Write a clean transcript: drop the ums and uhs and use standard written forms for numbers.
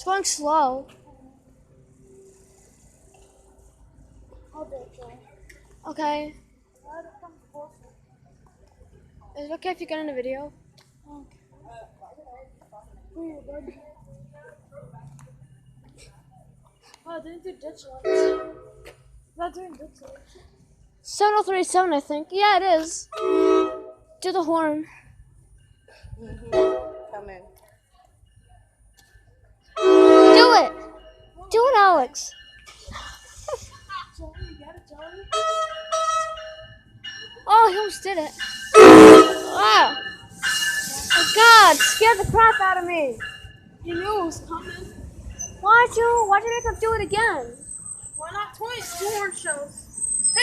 going slow. I'll do it, Joey. Okay. Is it okay if you get in the video? Oh, didn't do ditch lights. Not doing ditch lights. 7037, I think. Yeah, it is. Do the horn. Come in. Do it. Do it, Alex. Joey, you got it, Joey? Oh, he almost did it. Oh, oh God, scared the crap out of me. You knew it was coming. Why'd you make him do it again? Why not twice? 2 horn shows.